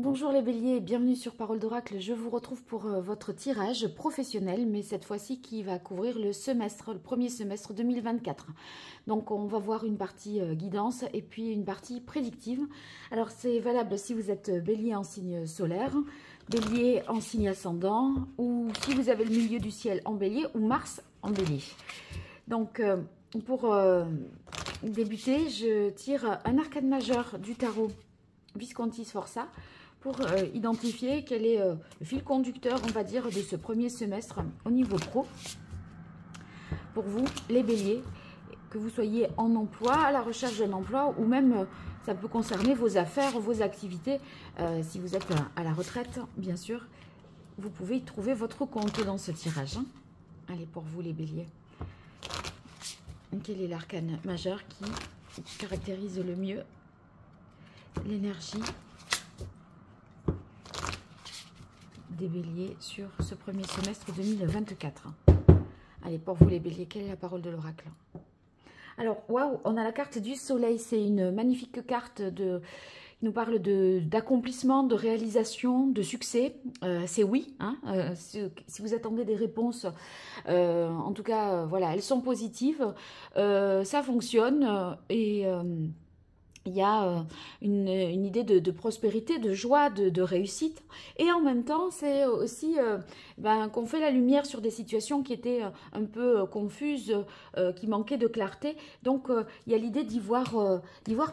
Bonjour les béliers, bienvenue sur Parole d'Oracle. Je vous retrouve pour votre tirage professionnel, mais cette fois-ci qui va couvrir le premier semestre 2024. Donc on va voir une partie guidance et puis une partie prédictive. Alors c'est valable si vous êtes bélier en signe solaire, bélier en signe ascendant, ou si vous avez le milieu du ciel en bélier ou Mars en bélier. Donc pour débuter, je tire un arcane majeur du tarot Visconti Sforza, pour identifier quel est le fil conducteur, on va dire, de ce premier semestre au niveau pro. Pour vous, les béliers, que vous soyez en emploi, à la recherche d'un emploi, ou même ça peut concerner vos affaires, vos activités. Si vous êtes à la retraite, bien sûr, vous pouvez y trouver votre compte dans ce tirage. Allez, pour vous, les béliers. Quel est l'arcane majeur qui caractérise le mieux l'énergie des béliers sur ce premier semestre 2024. Allez, pour vous les béliers, quelle est la parole de l'oracle? Alors, waouh, on a la carte du soleil. C'est une magnifique carte qui nous parle d'accomplissement, de réalisation, de succès. C'est oui, hein, si vous attendez des réponses, en tout cas, voilà, elles sont positives. Ça fonctionne et il y a une idée de prospérité, de joie, de réussite. Et en même temps, c'est aussi qu'on fait la lumière sur des situations qui étaient un peu confuses, qui manquaient de clarté. Donc, il y a l'idée d'y voir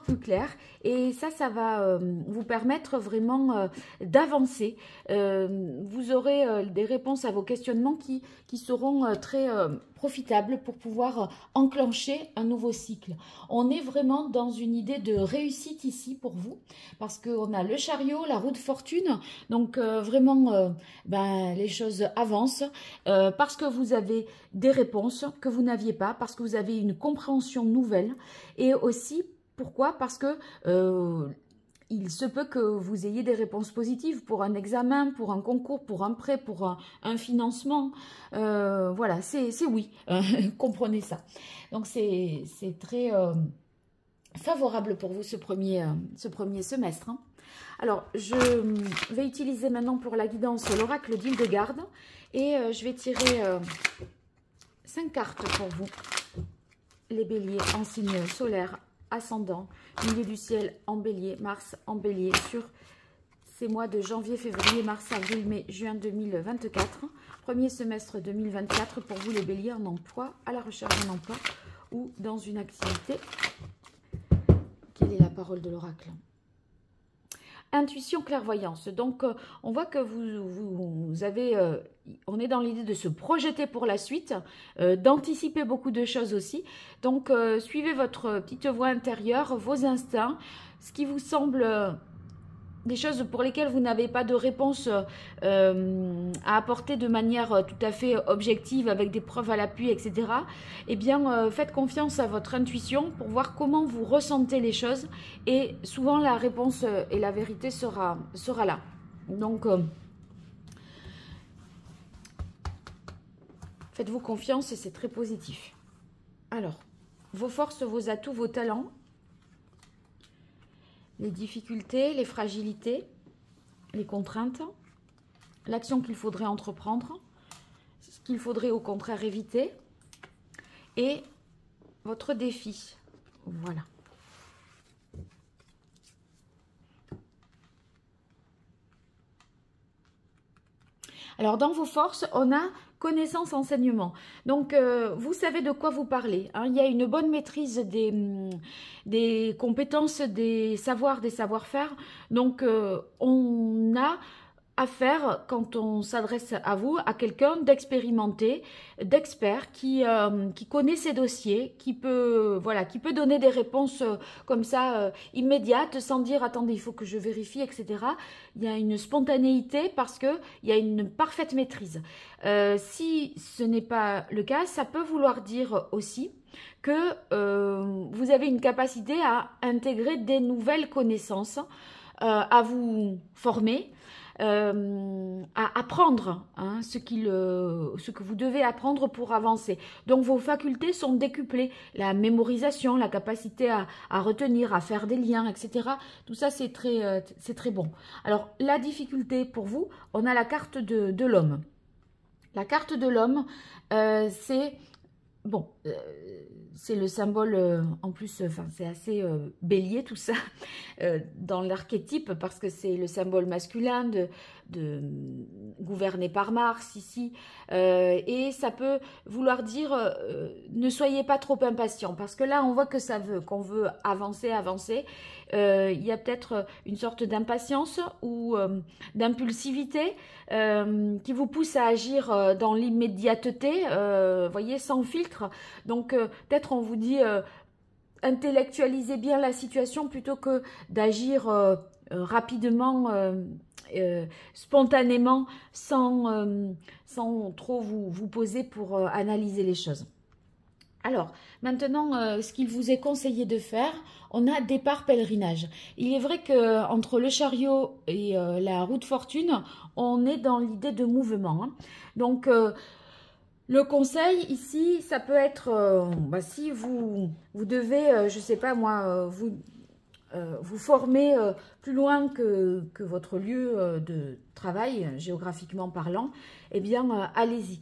plus clair. Et ça va vous permettre vraiment d'avancer. Vous aurez des réponses à vos questionnements qui seront très profitables pour pouvoir enclencher un nouveau cycle. On est vraiment dans une idée de réussite ici pour vous, parce qu'on a le chariot, la roue de fortune, donc vraiment les choses avancent, parce que vous avez des réponses que vous n'aviez pas, parce que vous avez une compréhension nouvelle, et aussi, pourquoi? Parce que il se peut que vous ayez des réponses positives pour un examen, pour un concours, pour un prêt, pour un financement. Voilà, c'est oui, comprenez ça. Donc c'est très favorable pour vous ce premier semestre. Hein. Alors, je vais utiliser maintenant pour la guidance l'oracle d'Hildegarde et je vais tirer 5 cartes pour vous, les béliers en signe solaire, ascendant, milieu du ciel en bélier, Mars en bélier sur ces mois de janvier, février, mars, avril, mai, juin 2024. Premier semestre 2024 pour vous les béliers en emploi, à la recherche d'un emploi ou dans une activité. Quelle est la parole de l'oracle? Intuition, clairvoyance. Donc, on voit que vous avez... on est dans l'idée de se projeter pour la suite, d'anticiper beaucoup de choses aussi. Donc, suivez votre petite voix intérieure, vos instincts, ce qui vous semble... des choses pour lesquelles vous n'avez pas de réponse à apporter de manière tout à fait objective, avec des preuves à l'appui, etc. Eh bien, faites confiance à votre intuition pour voir comment vous ressentez les choses. Et souvent, la réponse et la vérité sera là. Donc, faites-vous confiance et c'est très positif. Alors, vos forces, vos atouts, vos talents, les difficultés, les fragilités, les contraintes, l'action qu'il faudrait entreprendre, ce qu'il faudrait au contraire éviter, et votre défi. Voilà. Alors, dans vos forces, on a connaissance, enseignement. Donc, vous savez de quoi vous parlez. Hein. Il y a une bonne maîtrise des compétences, des savoirs, des savoir-faire. Donc, on a affaire, quand on s'adresse à vous, à quelqu'un d'expérimenté, d'expert, qui connaît ses dossiers, qui peut donner des réponses comme ça, immédiates, sans dire « attendez, il faut que je vérifie », etc. Il y a une spontanéité parce qu'il y a une parfaite maîtrise. Si ce n'est pas le cas, ça peut vouloir dire aussi que vous avez une capacité à intégrer des nouvelles connaissances, à vous former, à apprendre hein, ce que vous devez apprendre pour avancer. Donc vos facultés sont décuplées, la mémorisation, la capacité à retenir, à faire des liens, etc. Tout ça c'est très bon. Alors la difficulté pour vous, on a la carte de l'homme. La carte de l'homme, c'est bon, c'est le symbole, en plus, enfin, c'est assez bélier tout ça, dans l'archétype, parce que c'est le symbole masculin de gouverné par Mars ici, et ça peut vouloir dire ne soyez pas trop impatient, parce que là on voit que ça veut, qu'on veut avancer, il y a peut-être une sorte d'impatience ou d'impulsivité qui vous pousse à agir dans l'immédiateté, voyez, sans filtre. Donc peut-être on vous dit intellectualisez bien la situation plutôt que d'agir rapidement, spontanément, sans trop vous poser pour analyser les choses. Alors, maintenant, ce qu'il vous est conseillé de faire, on a départ pèlerinage. Il est vrai qu'entre le chariot et la roue de fortune, on est dans l'idée de mouvement. Hein. Donc, le conseil ici, ça peut être, si vous devez, je ne sais pas moi, vous former plus loin que votre lieu de travail, géographiquement parlant, eh bien, allez-y.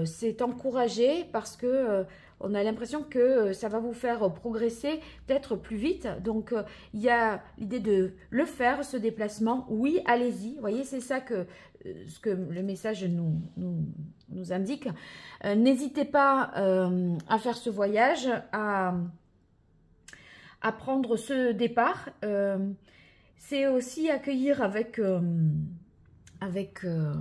C'est encouragé parce que on a l'impression que ça va vous faire progresser peut-être plus vite. Donc, il y a l'idée de le faire, ce déplacement. Oui, allez-y. Vous voyez, c'est ça ce que le message nous indique. N'hésitez pas à faire ce voyage, à prendre ce départ. C'est aussi accueillir avec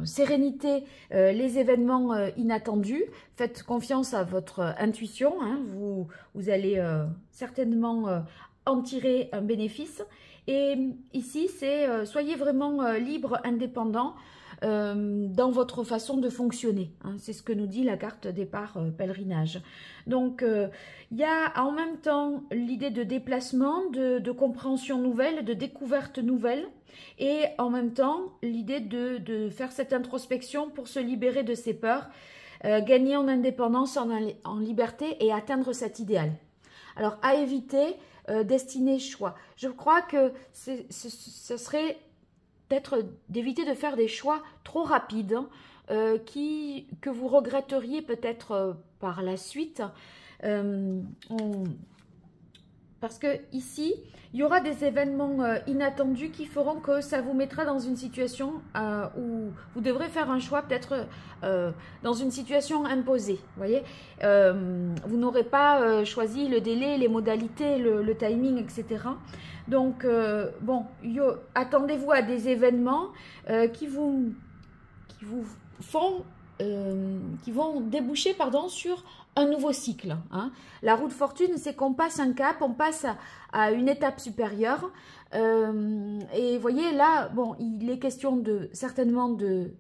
sérénité les événements inattendus. Faites confiance à votre intuition. Hein. Vous allez certainement en tirer un bénéfice. Et ici, c'est soyez vraiment libre, indépendant dans votre façon de fonctionner. Hein. C'est ce que nous dit la carte départ pèlerinage. Donc, il y a en même temps l'idée de déplacement, de compréhension nouvelle, de découverte nouvelle. Et en même temps, l'idée de faire cette introspection pour se libérer de ses peurs, gagner en indépendance, en liberté et atteindre cet idéal. Alors, à éviter, destinée, choix. Je crois que ce serait peut-être d'éviter de faire des choix trop rapides que vous regretteriez peut-être par la suite. Parce que ici, il y aura des événements inattendus qui feront que ça vous mettra dans une situation où vous devrez faire un choix peut-être dans une situation imposée. Vous voyez, vous n'aurez pas choisi le délai, les modalités, le timing, etc. Donc, bon, attendez-vous à des événements qui vont déboucher sur un nouveau cycle. Hein. La roue de fortune, c'est qu'on passe un cap, on passe à une étape supérieure. Et vous voyez, là, bon, il est question certainement de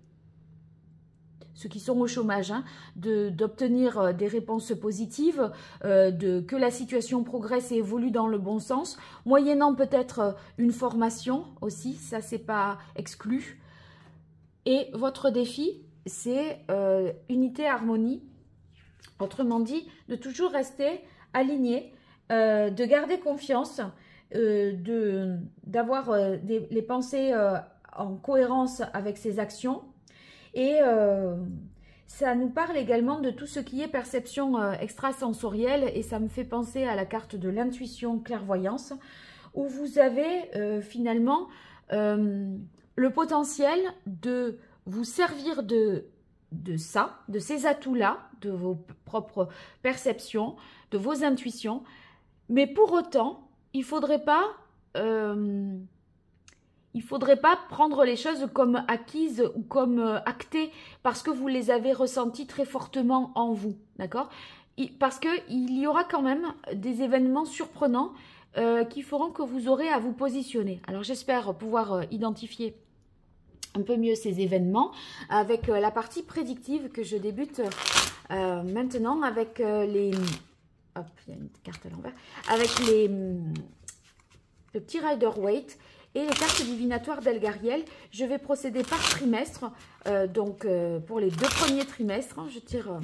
ceux qui sont au chômage, hein, d'obtenir des réponses positives, que la situation progresse et évolue dans le bon sens, moyennant peut-être une formation aussi, ça c'est pas exclu. Et votre défi, c'est unité, harmonie. Autrement dit, de toujours rester aligné, de garder confiance, d'avoir les pensées en cohérence avec ses actions. Et ça nous parle également de tout ce qui est perception extrasensorielle. Et ça me fait penser à la carte de l'intuition clairvoyance, où vous avez finalement le potentiel de vous servir de ces atouts-là, de vos propres perceptions, de vos intuitions. Mais pour autant, il ne faudrait pas prendre les choses comme acquises ou comme actées parce que vous les avez ressenties très fortement en vous, d'accord? Parce qu'il y aura quand même des événements surprenants qui feront que vous aurez à vous positionner. Alors j'espère pouvoir identifier un peu mieux ces événements avec la partie prédictive que je débute maintenant avec les... Hop, il y a une carte à l'envers. Avec le petit Rider-Waite et les cartes divinatoires d'Elgariel. Je vais procéder par trimestre, donc pour les 2 premiers trimestres, je tire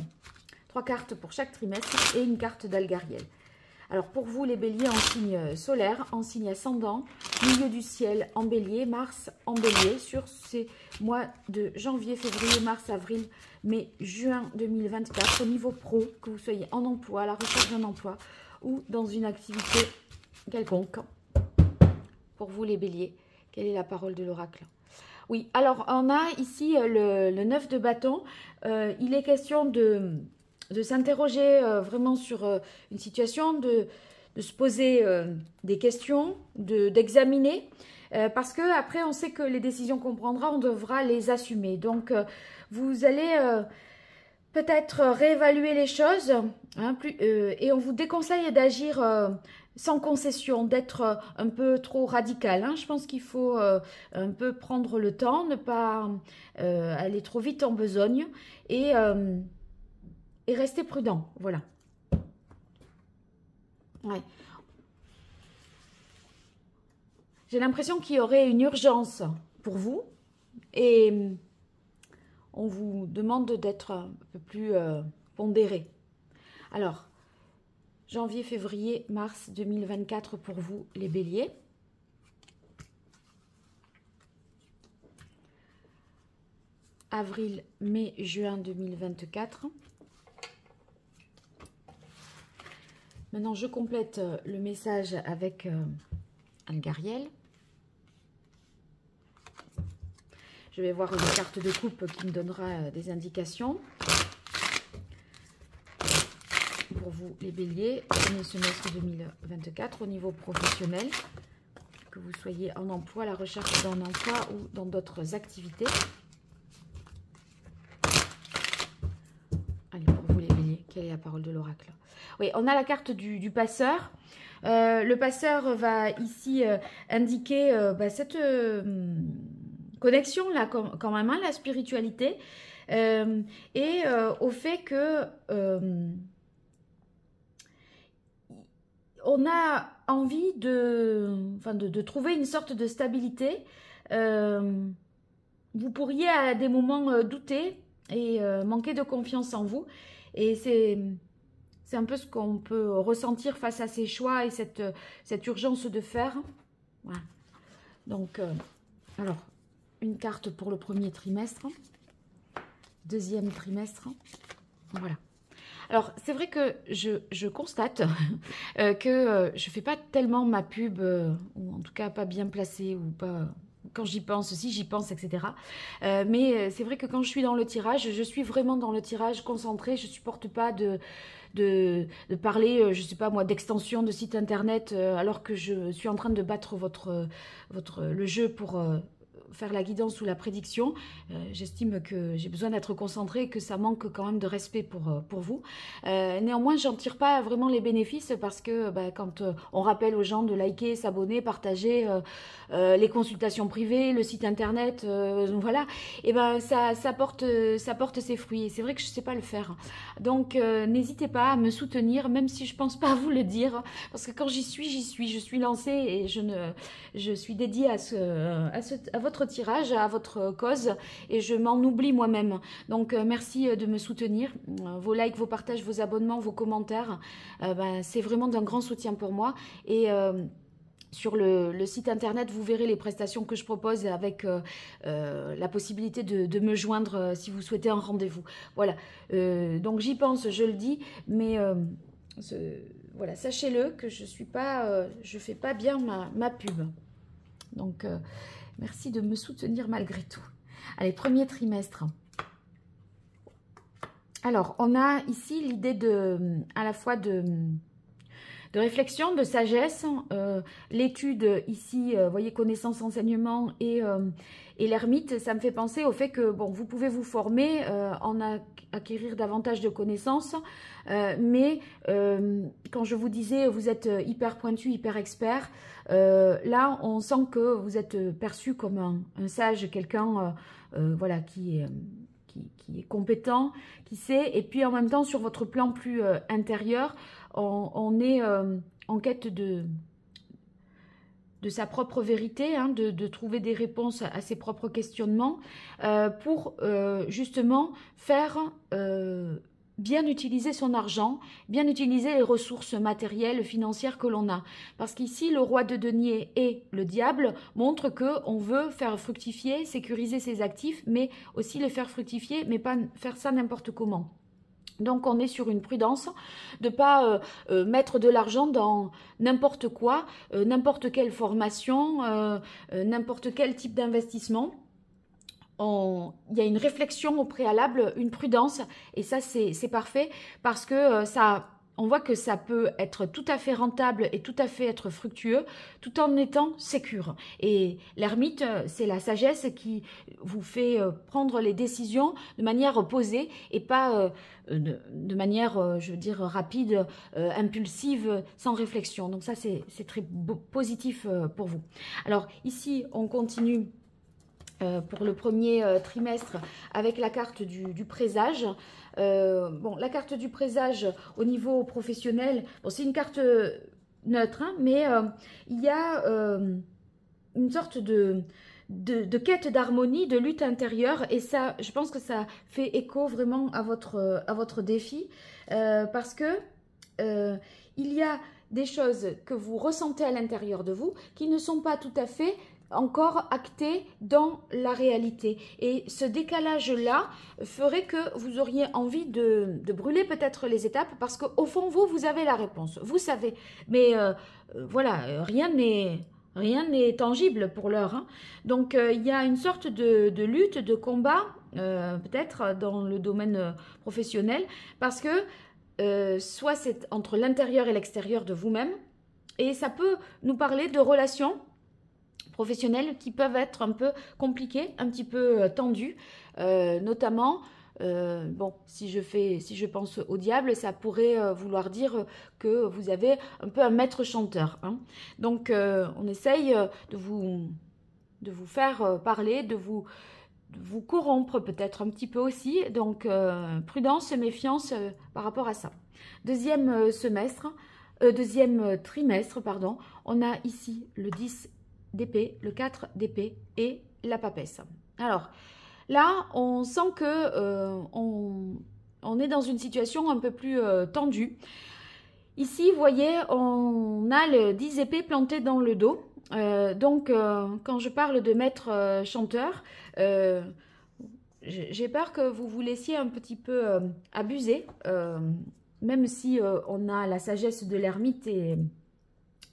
3 cartes pour chaque trimestre et une carte d'Elgariel. Alors pour vous les béliers en signe solaire, en signe ascendant, milieu du ciel en bélier, Mars en bélier, sur ces mois de janvier, février, mars, avril, mai, juin 2024, au niveau pro, que vous soyez en emploi, à la recherche d'un emploi ou dans une activité quelconque. Pour vous les béliers, quelle est la parole de l'oracle? Oui, alors on a ici le 9 de bâton. Il est question de s'interroger vraiment sur une situation, de se poser des questions, d'examiner, parce que après on sait que les décisions qu'on prendra, on devra les assumer. Donc vous allez peut-être réévaluer les choses, hein, et on vous déconseille d'agir sans concession, d'être un peu trop radical. Hein. Je pense qu'il faut un peu prendre le temps, ne pas aller trop vite en besogne et rester prudent. Voilà. Ouais. J'ai l'impression qu'il y aurait une urgence pour vous et on vous demande d'être un peu plus pondéré. Alors, janvier, février, mars 2024 pour vous, les béliers. Avril, mai, juin 2024. Maintenant, je complète le message avec Elgariel. Je vais voir une carte de coupe qui me donnera des indications. Pour vous, les béliers, premier semestre 2024 au niveau professionnel, que vous soyez en emploi, à la recherche d'un emploi ou dans d'autres activités. Allez, pour vous, les béliers, quelle est la parole de l'oracle? Oui, on a la carte du passeur. Le passeur va ici indiquer cette connexion là, quand même, hein, la spiritualité, et au fait que on a envie de trouver une sorte de stabilité. Vous pourriez à des moments douter et manquer de confiance en vous. Et c'est un peu ce qu'on peut ressentir face à ces choix et cette urgence de faire. Voilà. Donc, alors, une carte pour le premier trimestre, deuxième trimestre. Voilà. Alors, c'est vrai que je constate que je ne fais pas tellement ma pub, ou en tout cas pas bien placée, ou pas... Quand j'y pense, si j'y pense, etc. Mais c'est vrai que quand je suis dans le tirage, je suis vraiment dans le tirage concentré. Je ne supporte pas de parler, je ne sais pas moi, d'extension de site internet, alors que je suis en train de battre le jeu pour... faire la guidance ou la prédiction. J'estime que j'ai besoin d'être concentrée et que ça manque quand même de respect pour vous. Néanmoins, j'en tire pas vraiment les bénéfices parce que quand on rappelle aux gens de liker, s'abonner, partager les consultations privées, le site internet, voilà, et ça porte ses fruits. Et c'est vrai que je sais pas le faire. Donc, n'hésitez pas à me soutenir, même si je pense pas à vous le dire, parce que quand j'y suis, je suis lancée et je suis dédiée à votre tirage, à votre cause, et je m'en oublie moi-même. Donc merci de me soutenir. Vos likes, vos partages, vos abonnements, vos commentaires, c'est vraiment d'un grand soutien pour moi. Et sur le site internet, vous verrez les prestations que je propose avec la possibilité de me joindre si vous souhaitez un rendez-vous. Voilà, donc j'y pense, je le dis, mais voilà, sachez-le que je fais pas bien ma pub. Donc, merci de me soutenir malgré tout. Allez, premier trimestre. Alors, on a ici l'idée à la fois de réflexion, de sagesse. L'étude ici, vous voyez, connaissance, enseignement et l'ermite, ça me fait penser au fait que, bon, vous pouvez vous former, acquérir davantage de connaissances, mais quand je vous disais, vous êtes hyper pointu, hyper expert, là, on sent que vous êtes perçu comme un sage, quelqu'un voilà, qui est compétent, qui sait, et puis en même temps, sur votre plan plus intérieur, on est en quête sa propre vérité, hein, de trouver des réponses à ses propres questionnements pour justement faire bien utiliser son argent, bien utiliser les ressources matérielles, financières que l'on a. Parce qu'ici, le roi de denier et le diable montrent qu'on veut faire fructifier, sécuriser ses actifs, mais aussi les faire fructifier, mais pas faire ça n'importe comment. Donc, on est sur une prudence de ne pas mettre de l'argent dans n'importe quoi, n'importe quelle formation, n'importe quel type d'investissement. Il y a une réflexion au préalable, une prudence, et ça, c'est parfait parce que on voit que ça peut être tout à fait rentable et tout à fait être fructueux, tout en étant sécure. Et l'ermite, c'est la sagesse qui vous fait prendre les décisions de manière posée et pas de manière, je veux dire, rapide, impulsive, sans réflexion. Donc ça, c'est très positif pour vous. Alors ici, on continue pour le premier trimestre avec la carte du présage. Bon, la carte du présage au niveau professionnel, bon, c'est une carte neutre, hein, mais il y a une sorte de quête d'harmonie, de lutte intérieure, et ça, je pense que ça fait écho vraiment à votre défi, parce que il y a des choses que vous ressentez à l'intérieur de vous qui ne sont pas tout à fait encore acté dans la réalité. Et ce décalage-là ferait que vous auriez envie de brûler peut-être les étapes parce qu'au fond, vous avez la réponse. Vous savez. Mais voilà, rien n'est tangible pour l'heure. Hein. Donc, il y a une sorte de lutte, de combat, peut-être dans le domaine professionnel, parce que soit c'est entre l'intérieur et l'extérieur de vous-même, et ça peut nous parler de relations professionnelles qui peuvent être un peu compliquées, un petit peu tendues, notamment, bon, si je pense au diable, ça pourrait vouloir dire que vous avez un peu un maître chanteur. Hein. Donc, on essaye de vous faire parler, de vous corrompre peut-être un petit peu aussi. Donc, prudence, méfiance par rapport à ça. Deuxième trimestre, pardon, on a ici le 10 d'épée, le 4 d'épée et la papesse. Alors, là, on sent que on est dans une situation un peu plus tendue. Ici, vous voyez, on a le 10 épées planté dans le dos. Donc, quand je parle de maître chanteur, j'ai peur que vous vous laissiez un petit peu abuser, même si on a la sagesse de l'ermite et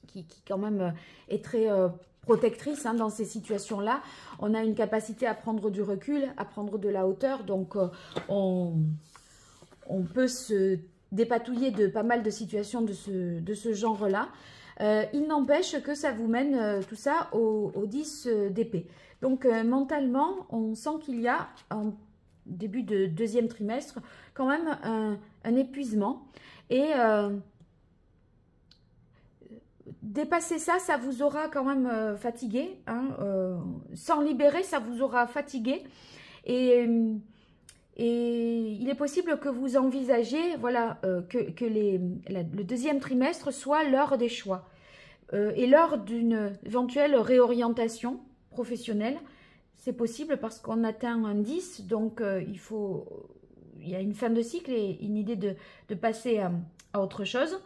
qui quand même est très protectrice hein, dans ces situations-là. On a une capacité à prendre du recul, à prendre de la hauteur, donc on peut se dépatouiller de pas mal de situations de ce genre-là. Il n'empêche que ça vous mène tout ça au 10 d'épée. Donc mentalement, on sent qu'il y a en début de deuxième trimestre quand même un épuisement. Et dépasser ça, ça vous aura quand même fatigué. Hein, sans libérer, ça vous aura fatigué. Et il est possible que vous envisagiez voilà, que le deuxième trimestre soit l'heure des choix et l'heure d'une éventuelle réorientation professionnelle. C'est possible parce qu'on atteint un 10, donc il y a une fin de cycle et une idée de passer à autre chose.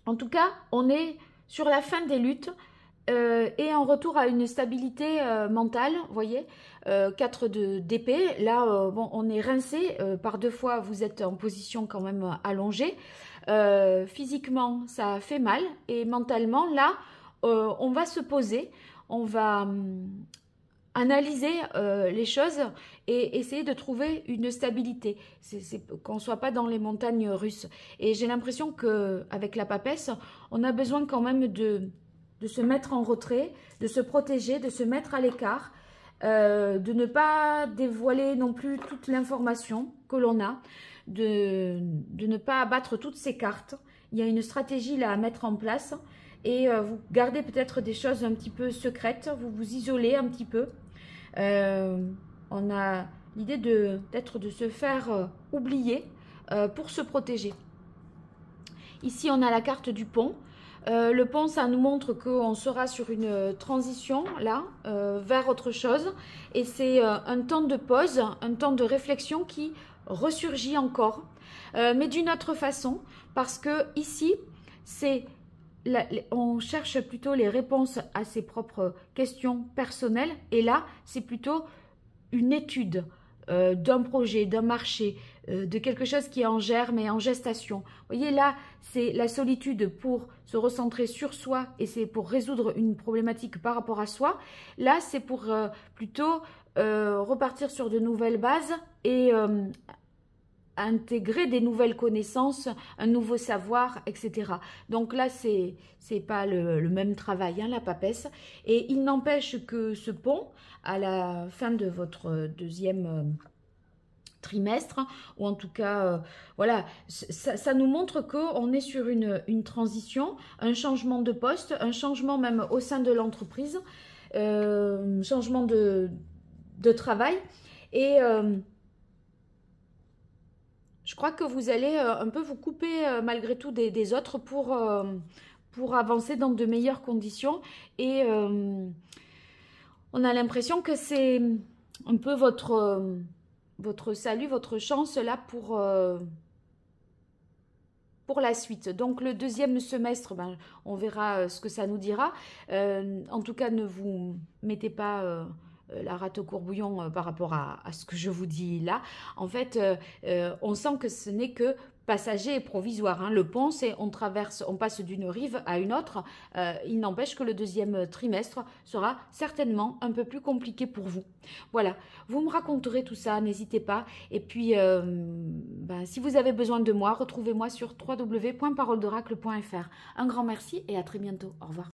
En tout cas, on est sur la fin des luttes et en retour à une stabilité mentale, vous voyez, 4 d'épée. Là, bon, on est rincé. Par 2 fois, vous êtes en position quand même allongée. Physiquement, ça fait mal. Et mentalement, là, on va se poser. On va analyser les choses et essayer de trouver une stabilité, qu'on ne soit pas dans les montagnes russes. Et j'ai l'impression qu'avec la papesse, on a besoin quand même de se mettre en retrait, de se protéger, de se mettre à l'écart, de ne pas dévoiler non plus toute l'information que l'on a, de ne pas abattre toutes ces cartes. Il y a une stratégie là à mettre en place et vous gardez peut-être des choses un petit peu secrètes, vous vous isolez un petit peu. On a l'idée peut-être de se faire oublier pour se protéger. Ici, on a la carte du pont. Le pont, ça nous montre qu'on sera sur une transition, là, vers autre chose. Et c'est un temps de pause, un temps de réflexion qui ressurgit encore. Mais d'une autre façon, parce que ici, on cherche plutôt les réponses à ses propres questions personnelles. Et là, c'est plutôt une étude d'un projet, d'un marché, de quelque chose qui est en germe et en gestation. Vous voyez, là, c'est la solitude pour se recentrer sur soi et c'est pour résoudre une problématique par rapport à soi. Là, c'est pour plutôt repartir sur de nouvelles bases et intégrer des nouvelles connaissances, un nouveau savoir, etc. Donc là, c'est pas le même travail, hein, la papesse. Et il n'empêche que ce pont, à la fin de votre deuxième trimestre, ou en tout cas, voilà, ça nous montre qu'on est sur une transition, un changement de poste, un changement même au sein de l'entreprise, changement de travail. Et je crois que vous allez un peu vous couper malgré tout des autres pour avancer dans de meilleures conditions. Et on a l'impression que c'est un peu votre salut, votre chance là pour la suite. Donc le deuxième semestre, ben, on verra ce que ça nous dira. En tout cas, ne vous mettez pas la rate au courbouillon par rapport à ce que je vous dis là. En fait, on sent que ce n'est que passager et provisoire, hein. Le pont, c'est on passe d'une rive à une autre. Il n'empêche que le deuxième trimestre sera certainement un peu plus compliqué pour vous. Voilà, vous me raconterez tout ça, n'hésitez pas. Et puis, ben, si vous avez besoin de moi, retrouvez-moi sur www.paroledoracle.fr. Un grand merci et à très bientôt. Au revoir.